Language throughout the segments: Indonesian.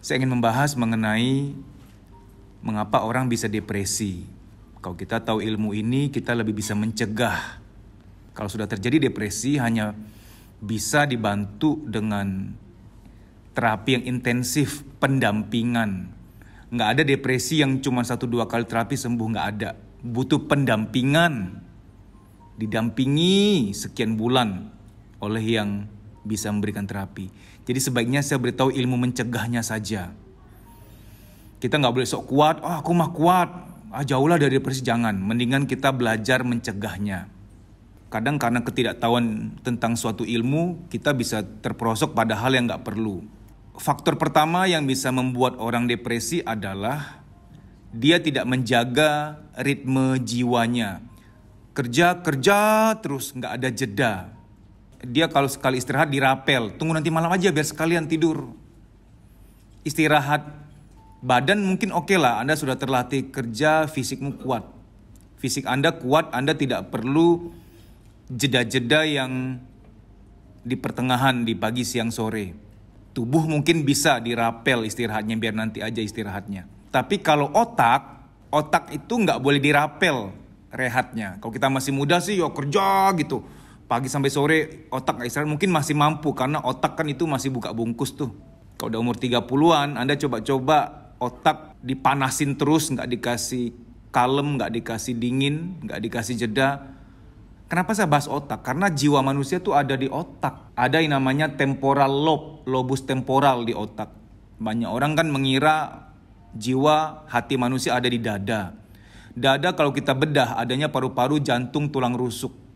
Saya ingin membahas mengenai mengapa orang bisa depresi. Kalau kita tahu ilmu ini, kita lebih bisa mencegah. Kalau sudah terjadi depresi, hanya bisa dibantu dengan terapi yang intensif, pendampingan. Nggak ada depresi yang cuma 1-2 kali terapi sembuh, nggak ada. Butuh pendampingan. Didampingi sekian bulan oleh yang bisa memberikan terapi. Jadi sebaiknya saya beritahu ilmu mencegahnya saja. Kita nggak boleh sok kuat, aku mah kuat, jauhlah dari depresi, jangan. Mendingan kita belajar mencegahnya. Kadang karena ketidaktahuan tentang suatu ilmu, kita bisa terperosok pada hal yang nggak perlu. Faktor pertama yang bisa membuat orang depresi adalah dia tidak menjaga ritme jiwanya. Kerja terus, nggak ada jeda. Dia kalau sekali istirahat dirapel, tunggu nanti malam aja biar sekalian tidur. Istirahat badan mungkin oke lah, Anda sudah terlatih kerja, fisikmu kuat. Fisik Anda kuat, Anda tidak perlu jeda-jeda yang di pertengahan, di pagi, siang, sore. Tubuh mungkin bisa dirapel istirahatnya, biar nanti aja istirahatnya. Tapi kalau otak itu nggak boleh dirapel rehatnya. Kalau kita masih muda sih ya kerja gitu. Pagi sampai sore otak nggak istirahat, mungkin masih mampu karena otak kan itu masih buka bungkus tuh. Kalau udah umur 30-an, Anda coba-coba otak dipanasin terus, nggak dikasih kalem, nggak dikasih dingin, nggak dikasih jeda. Kenapa saya bahas otak? Karena jiwa manusia tuh ada di otak. Ada yang namanya temporal lobe, lobus temporal di otak. Banyak orang kan mengira jiwa hati manusia ada di dada. Dada kalau kita bedah adanya paru-paru, jantung, tulang rusuk.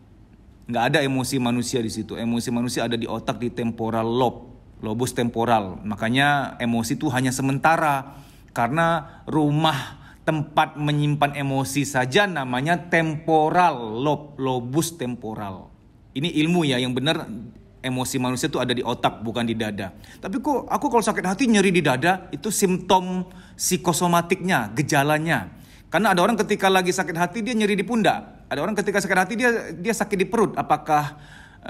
Nggak ada emosi manusia di situ. Emosi manusia ada di otak, di temporal lobe, lobus temporal. Makanya emosi itu hanya sementara. Karena rumah tempat menyimpan emosi saja namanya temporal lobe, lobus temporal. Ini ilmu ya, yang benar emosi manusia itu ada di otak, bukan di dada. Tapi kok aku kalau sakit hati nyeri di dada, itu simptom psikosomatiknya, gejalanya. Karena ada orang ketika lagi sakit hati dia nyeri di pundak. Ada orang ketika sakit hati dia sakit di perut. Apakah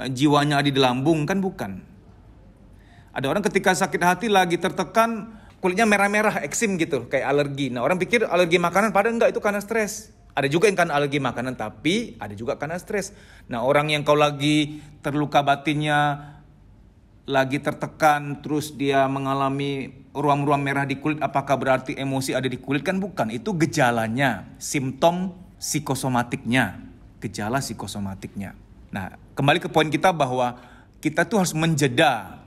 jiwanya ada di lambung? Kan bukan. Ada orang ketika sakit hati lagi tertekan, kulitnya merah-merah, eksim gitu, kayak alergi. Nah orang pikir alergi makanan, padahal enggak, itu karena stres. Ada juga yang karena alergi makanan, tapi ada juga karena stres. Nah orang yang kalau lagi terluka batinnya, lagi tertekan, terus dia mengalami ruam-ruam merah di kulit, apakah berarti emosi ada di kulit? Kan bukan, itu gejalanya, simptom psikosomatiknya, gejala psikosomatiknya. Nah kembali ke poin kita bahwa kita tuh harus menjeda.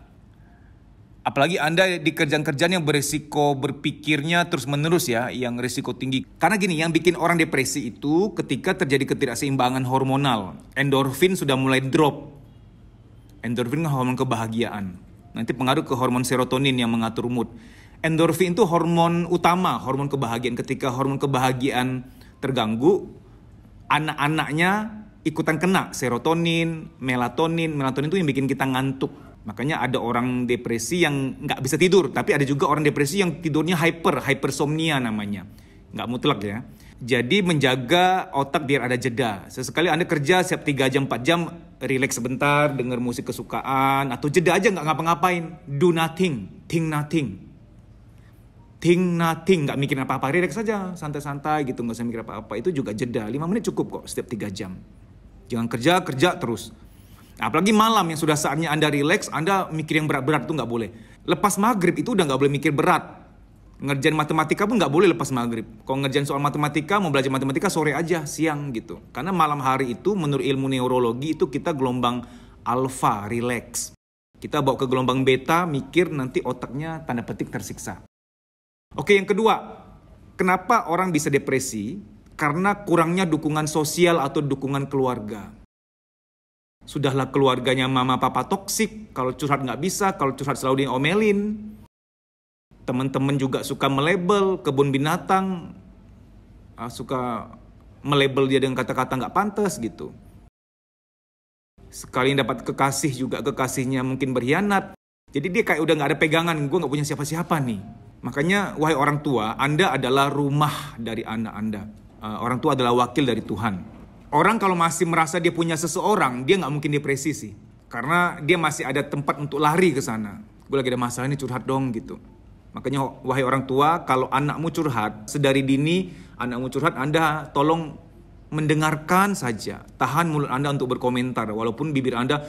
Apalagi Anda di kerjaan-kerjaan yang berisiko berpikirnya terus-menerus ya, yang risiko tinggi. Karena gini, yang bikin orang depresi itu ketika terjadi ketidakseimbangan hormonal. Endorfin sudah mulai drop. Endorfin kan hormon kebahagiaan. Nanti pengaruh ke hormon serotonin yang mengatur mood. Endorfin itu hormon utama, hormon kebahagiaan. Ketika hormon kebahagiaan terganggu, anak-anaknya ikutan kena. Serotonin, melatonin. Melatonin itu yang bikin kita ngantuk. Makanya ada orang depresi yang nggak bisa tidur. Tapi ada juga orang depresi yang tidurnya hypersomnia namanya. Nggak mutlak ya. Jadi menjaga otak biar ada jeda. Sesekali Anda kerja siap 3 jam, 4 jam, relax sebentar, denger musik kesukaan, atau jeda aja nggak ngapa-ngapain. Do nothing, think nothing. Think nothing, nggak mikirin apa-apa, relax saja, santai-santai gitu, nggak usah mikir apa-apa. Itu juga jeda, 5 menit cukup kok setiap 3 jam. Jangan kerja terus. Apalagi malam yang sudah saatnya Anda relax, Anda mikir yang berat-berat itu nggak boleh. Lepas maghrib itu udah nggak boleh mikir berat. Ngerjain matematika pun nggak boleh lepas maghrib. Kalau ngerjain soal matematika, mau belajar matematika sore aja, siang gitu. Karena malam hari itu menurut ilmu neurologi itu kita gelombang alfa, relax. Kita bawa ke gelombang beta, mikir, nanti otaknya tanda petik tersiksa. Oke, yang kedua, kenapa orang bisa depresi? Karena kurangnya dukungan sosial atau dukungan keluarga. Sudahlah keluarganya mama papa toksik, kalau curhat nggak bisa, kalau curhat selalu diomelin. Teman-teman juga suka melabel, kebun binatang, suka melabel dia dengan kata-kata nggak pantas gitu. Sekali dapat kekasih juga kekasihnya mungkin berkhianat. Jadi dia kayak udah nggak ada pegangan, gue nggak punya siapa-siapa nih. Makanya wahai orang tua, Anda adalah rumah dari anak Anda. Orang tua adalah wakil dari Tuhan. Orang kalau masih merasa dia punya seseorang, dia nggak mungkin depresi sih. Karena dia masih ada tempat untuk lari ke sana. Gue lagi ada masalah ini, curhat dong gitu. Makanya wahai orang tua, kalau anakmu curhat, sedari dini anakmu curhat, Anda tolong mendengarkan saja. Tahan mulut Anda untuk berkomentar. Walaupun bibir Anda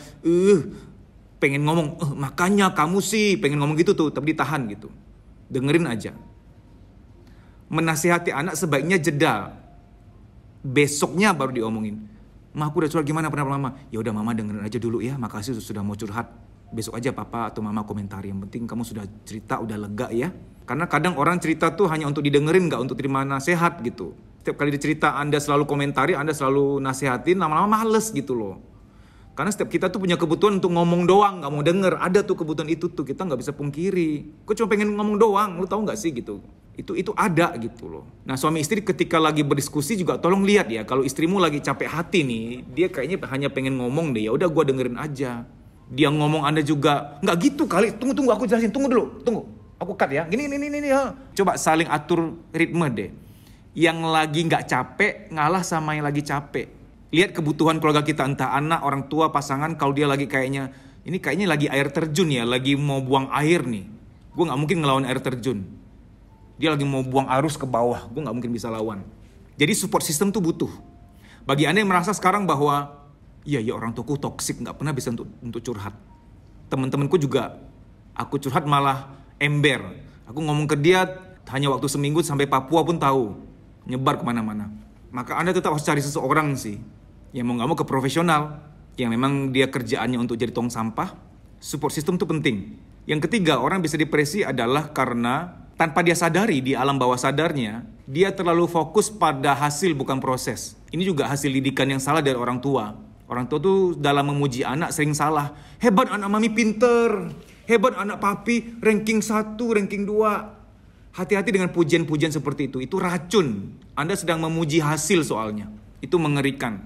pengen ngomong, makanya kamu sih pengen ngomong gitu tuh, tapi ditahan gitu. Dengerin aja. Menasihati anak sebaiknya jeda. Besoknya baru diomongin. Ma, aku udah curhat, gimana pendapat mama? Ya udah mama dengerin aja dulu ya, makasih sudah mau curhat. Besok aja papa atau mama komentari. Yang penting kamu sudah cerita, udah lega ya. Karena kadang orang cerita tuh hanya untuk didengerin, gak untuk terima nasihat gitu. Setiap kali dicerita Anda selalu komentari, Anda selalu nasihatin, lama-lama males gitu loh. Karena setiap kita tuh punya kebutuhan untuk ngomong doang, gak mau denger. Ada tuh kebutuhan itu tuh, kita gak bisa pungkiri. Gue cuma pengen ngomong doang, lu tahu gak sih gitu. Itu ada gitu loh. Nah, suami istri ketika lagi berdiskusi juga tolong lihat ya. Kalau istrimu lagi capek hati nih, dia kayaknya hanya pengen ngomong deh. Ya udah gue dengerin aja. Dia ngomong Anda juga nggak gitu kali. Tunggu aku jelasin. Tunggu dulu. Aku cut ya. Gini ya. Coba saling atur ritme deh. Yang lagi nggak capek ngalah sama yang lagi capek. Lihat kebutuhan keluarga kita, entah anak, orang tua, pasangan. Kalau dia lagi kayaknya lagi air terjun ya, lagi mau buang air nih. Gue nggak mungkin ngelawan air terjun. Dia lagi mau buang arus ke bawah, gue nggak mungkin bisa lawan. Jadi support system tuh butuh. Bagi Anda yang merasa sekarang bahwa iya orang tuaku toksik, nggak pernah bisa untuk curhat. Teman-temanku juga, aku curhat malah ember. Aku ngomong ke dia hanya waktu seminggu sampai Papua pun tahu, nyebar kemana-mana. Maka Anda tetap harus cari seseorang sih, yang mau nggak mau ke profesional, yang memang dia kerjaannya untuk jadi tong sampah. Support system tuh penting. Yang ketiga, orang bisa depresi adalah karena tanpa dia sadari di alam bawah sadarnya, dia terlalu fokus pada hasil bukan proses. Ini juga hasil didikan yang salah dari orang tua. Orang tua tuh dalam memuji anak sering salah. Hebat anak mami pinter. Hebat anak papi ranking 1, ranking 2. Hati-hati dengan pujian-pujian seperti itu. Itu racun. Anda sedang memuji hasil soalnya. Itu mengerikan.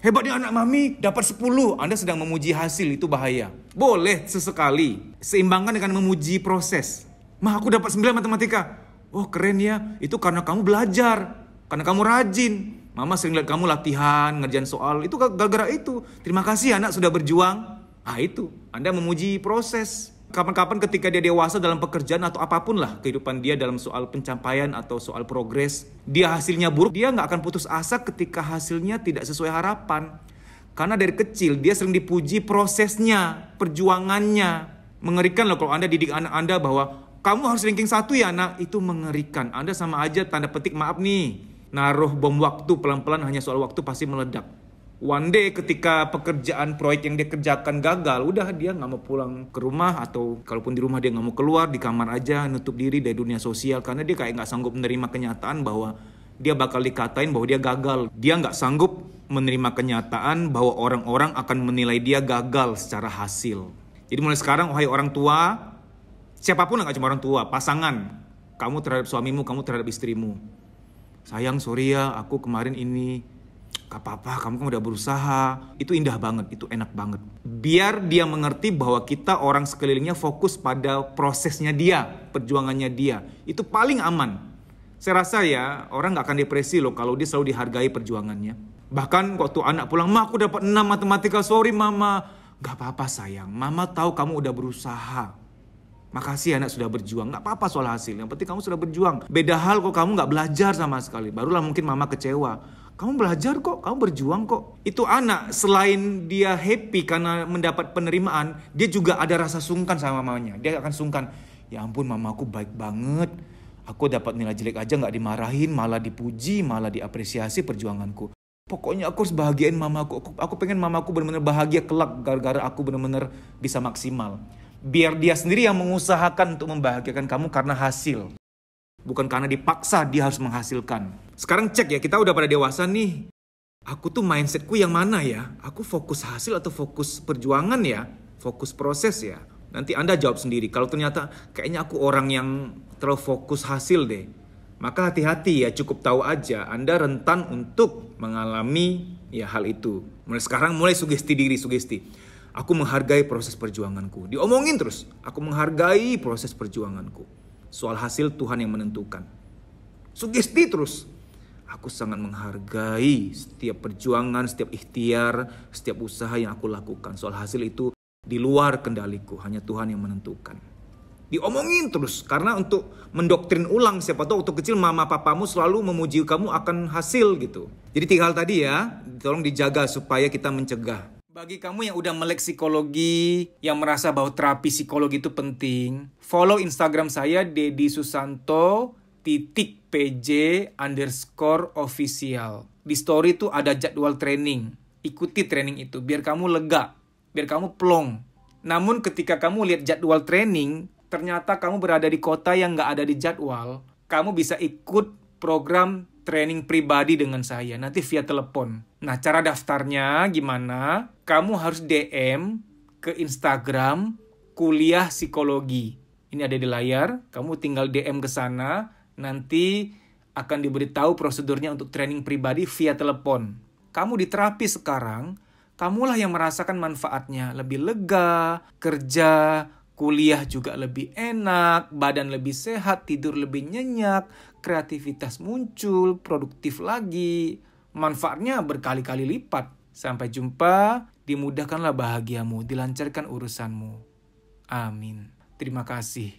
Hebatnya anak mami dapat 10. Anda sedang memuji hasil, itu bahaya. Boleh sesekali. Seimbangkan dengan memuji proses. Ma, aku dapat 9 matematika. Oh keren ya, itu karena kamu belajar. Karena kamu rajin. Mama sering lihat kamu latihan, ngerjain soal. Itu gara-gara itu. Terima kasih anak sudah berjuang. Nah itu, Anda memuji proses. Kapan-kapan ketika dia dewasa dalam pekerjaan atau apapun lah kehidupan dia dalam soal pencapaian atau soal progres. Dia hasilnya buruk, dia nggak akan putus asa ketika hasilnya tidak sesuai harapan. Karena dari kecil dia sering dipuji prosesnya, perjuangannya. Mengerikan loh kalau Anda didik anak Anda bahwa kamu harus ranking 1 ya anak, itu mengerikan. Anda sama aja tanda petik maaf nih, naruh bom waktu pelan-pelan hanya soal waktu pasti meledak. One day ketika pekerjaan proyek yang dia kerjakan gagal, udah dia nggak mau pulang ke rumah atau kalaupun di rumah dia nggak mau keluar, di kamar aja nutup diri dari dunia sosial karena dia kayak nggak sanggup menerima kenyataan bahwa dia bakal dikatain bahwa dia gagal. Dia nggak sanggup menerima kenyataan bahwa orang-orang akan menilai dia gagal secara hasil. Jadi mulai sekarang wahai orang tua, siapapun, gak cuma orang tua, pasangan, kamu terhadap suamimu, kamu terhadap istrimu. Sayang, sorry ya, aku kemarin ini, gak apa-apa, kamu kan udah berusaha. Itu indah banget, itu enak banget. Biar dia mengerti bahwa kita orang sekelilingnya fokus pada prosesnya dia, perjuangannya dia. Itu paling aman. Saya rasa ya, orang gak akan depresi loh kalau dia selalu dihargai perjuangannya. Bahkan waktu anak pulang, Ma aku dapat 6 matematika, sorry mama. Gak apa-apa sayang, mama tahu kamu udah berusaha. Makasih anak sudah berjuang, gak apa-apa soal hasil, yang penting kamu sudah berjuang. Beda hal kok kamu gak belajar sama sekali, barulah mungkin mama kecewa. Kamu belajar kok, kamu berjuang kok. Itu anak selain dia happy karena mendapat penerimaan, dia juga ada rasa sungkan sama mamanya. Dia akan sungkan, ya ampun mamaku baik banget. Aku dapat nilai jelek aja gak dimarahin, malah dipuji, malah diapresiasi perjuanganku. Pokoknya aku harus bahagiain mamaku. Aku pengen mamaku benar-benar bahagia kelak gara-gara aku benar-benar bisa maksimal. Biar dia sendiri yang mengusahakan untuk membahagiakan kamu karena hasil. Bukan karena dipaksa dia harus menghasilkan. Sekarang cek ya, kita udah pada dewasa nih. Aku tuh mindsetku yang mana ya? Aku fokus hasil atau fokus perjuangan ya? Fokus proses ya? Nanti Anda jawab sendiri. Kalau ternyata kayaknya aku orang yang terlalu fokus hasil deh. Maka hati-hati ya, cukup tahu aja Anda rentan untuk mengalami ya hal itu. Mulai sekarang mulai sugesti diri, sugesti. Aku menghargai proses perjuanganku. Diomongin terus, aku menghargai proses perjuanganku. Soal hasil Tuhan yang menentukan. Sugesti terus. Aku sangat menghargai setiap perjuangan, setiap ikhtiar, setiap usaha yang aku lakukan. Soal hasil itu di luar kendaliku, hanya Tuhan yang menentukan. Diomongin terus, karena untuk mendoktrin ulang, siapa tahu waktu kecil mama papamu selalu memuji kamu akan hasil gitu. Jadi 3 hal tadi ya, tolong dijaga supaya kita mencegah. Bagi kamu yang udah melek psikologi, yang merasa bahwa terapi psikologi itu penting, follow Instagram saya @dedisusanto_pj_official. Di story itu ada jadwal training. Ikuti training itu biar kamu lega, biar kamu plong. Namun ketika kamu lihat jadwal training, ternyata kamu berada di kota yang nggak ada di jadwal, kamu bisa ikut program training pribadi dengan saya, nanti via telepon. Nah, cara daftarnya gimana? Kamu harus DM ke Instagram Kuliah Psikologi. Ini ada di layar, kamu tinggal DM ke sana, nanti akan diberitahu prosedurnya untuk training pribadi via telepon. Kamu di terapi sekarang, kamulah yang merasakan manfaatnya, lebih lega, kerja, kuliah juga lebih enak, badan lebih sehat, tidur lebih nyenyak, kreativitas muncul, produktif lagi. Manfaatnya berkali-kali lipat. Sampai jumpa, dimudahkanlah bahagiamu, dilancarkan urusanmu. Amin. Terima kasih.